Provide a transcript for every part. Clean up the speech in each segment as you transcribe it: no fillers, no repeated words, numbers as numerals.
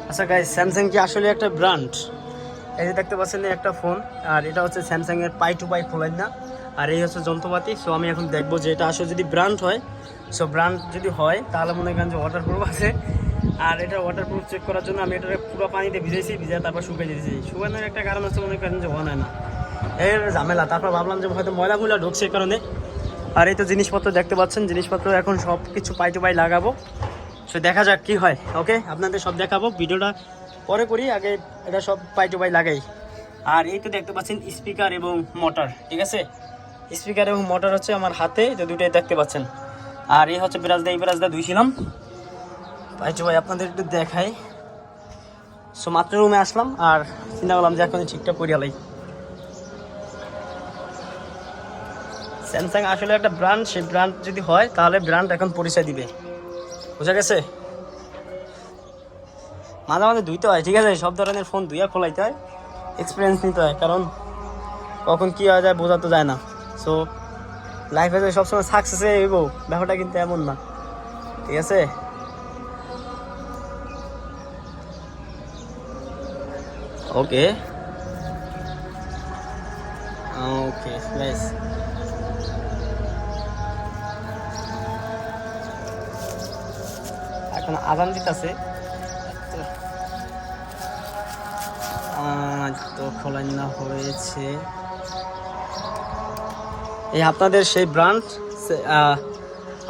আচ্ছা guys, Samsung কি আসলে একটা ব্র্যান্ড? এই যে দেখতে পাচ্ছেন একটা ফোন, আর এটা হচ্ছে স্যামসাং এর পাই টু পাই ফোন না, আর এই হচ্ছে যন্ত্রপাতি। সো আমি এখন দেখবো যে এটা আসলে যদি ব্র্যান্ড হয়, সো ব্র্যান্ড যদি হয় তাহলে মনে করেন যে ওয়াটারপ্রুফ আছে। আর এটা ওয়াটারপ্রুফ চেক করার জন্য আমি এটা পুরো পানিতে ভিজেছি, ভিজে তারপর শুকিয়ে দিয়েছি। শুকানোর একটা কারণ হচ্ছে মনে করেন যে হয় না এর ঝামেলা। তারপর ভাবলাম যে হয়তো ময়লা ঢুকছে এই কারণে। আর এই তো জিনিসপত্র দেখতে পাচ্ছেন, জিনিসপত্র এখন সব কিছু পাই টু পাই লাগাবো। সো দেখা যাক কি হয়। ওকে, আপনাদের সব দেখাবো, ভিডিওটা পরে করি, আগে এটা সব পাই টু পাই লাগাই। আর এই তো দেখতে পাচ্ছেন স্পিকার এবং মোটর, ঠিক আছে? স্পিকার এবং মোটর হচ্ছে আমার হাতে, তো দুটোই দেখতে পাচ্ছেন। আর এই হচ্ছে ব্রাশ দিয়ে, এই ব্রাশ দিয়ে ধুইছিলাম। পাই টু পাই আপনাদের একটু দেখাই। সো মাত্র রুমে আসলাম আর চিন্তা করলাম যে এখন ঠিকঠাক করি আলাই। স্যামসাং আসলে একটা ব্র্যান্ড, সেই ব্র্যান্ড যদি হয় তাহলে ব্র্যান্ড এখন পরিচয় দিবে, বোঝা গেছে? মাঝে মাঝে ধুইতে হয়, ঠিক আছে? সব ধরনের ফোন ধুইয়া খোলাইতে হয়, এক্সপিরিয়েন্স নিতে হয়, কারণ কখন কী হয়ে যায় বোঝা তো যায় না। সো লাইফে যে সবসময় সাকসেসে এগো ব্যাপারটা কিন্তু এমন না, ঠিক আছে? ওকে ওকে নাইস। এখন আজান দিতেছে, তো খোলাই না হয়েছে। এই আপনাদের সেই ব্র্যান্ড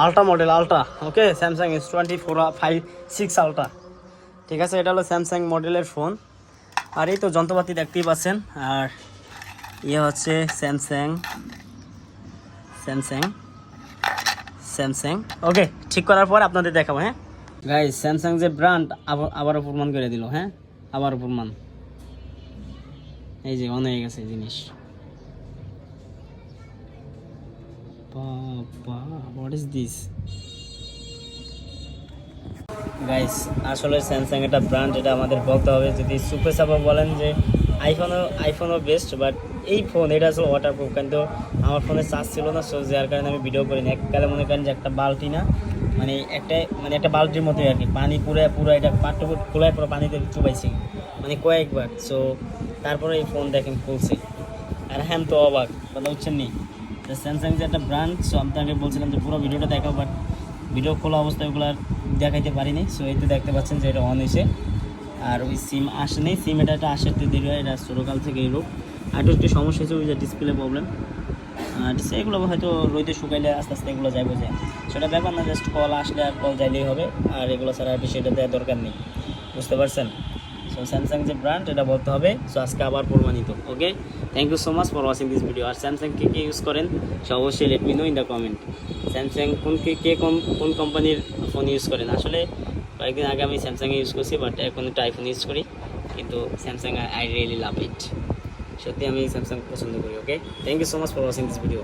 আলট্রা মডেল, আলট্রা, ওকে, স্যামসাং S24 5 6 আলট্রা, ঠিক আছে? এটা হলো স্যামসাং মডেলের ফোন। আর এই তো যন্ত্রপাতি দেখতেই পাচ্ছেন। আর ইয়ে হচ্ছে স্যামসাং স্যামসাং স্যামসাং ওকে, ঠিক করার পর আপনাদের দেখাবো। হ্যাঁ গাইস, স্যামসাং যে ব্র্যান্ড আবারও প্রমাণ করে দিল। হ্যাঁ, আবারও প্রমাণ, এই যে অন হয়ে গেছে জিনিস। বাবা, হোয়াট ইজ দিস গাইস? আসলে স্যামসাং এটা ব্র্যান্ড, এটা আমাদের বলতে হবে। যদি সুপার সাপা বলেন যে আইফোনও বেস্ট, বাট এই ফোন এটা আসলে ওয়াটারপ্রুফ, কিন্তু আমার ফোনে চার্জ ছিল না, সো যার কারণে আমি ভিডিও করিনি। এককালে মনে করেন যে একটা বালতি না, মানে একটা বালতির মতোই আর কি, পানি পুরো এটা পাট্টুকু খোলায় পুরো পানিতে চুবাইছি, মানে কয়েকবার। সো তারপরে এই ফোন দেখেন খুলছে, আর হ্যাঁ তো অবাক, কথা বুঝছেন নি? স্যামসাং যে একটা ব্র্যান্ড, সো আপনাকে বলছিলাম যে পুরো ভিডিওটা দেখাও, বাট ভিডিও খোলা অবস্থায় ওগুলো আর দেখাইতে পারিনি। সো এই তো দেখতে পাচ্ছেন যে এটা অন হয়েছে, আর ওই সিম আসেনি। সিম এটা আসতে দেরি হয়, এটা ছোটোকাল থেকে এই রোগ। আর একটু সমস্যা হয়েছে, ওই যে ডিসপ্লে প্রবলেম। এগুলো হয়তো রোদে শুকাইলে আস্তে আস্তে এগুলো যাইব, যায় সেটা ব্যাপার না, জাস্ট কল আসলে আর কল যাইলেই হবে। আর এগুলো ছাড়া আর বেশি এটা দেওয়ার দরকার নেই, বুঝতে পারছেন? সো স্যামসাং যে ব্র্যান্ড এটা বলতে হবে। সো আজকে আবার প্রমাণিত। Okay, thank you so much for watching this video. আর স্যামসাং কে ইউজ করেন সো অবশ্যই let me know in the comment. স্যামসাং কোন কোম্পানির ফোন ইউজ করেন? আসলে কয়েকদিন আগে আমি স্যামসাংয়ে ইউজ করছি, বাট এখন একটু আইফোন ইউজ করি, কিন্তু Samsung I really love it. সত্যি আমি স্যামসাং পছন্দ করি। Okay, thank you so much for watching this video.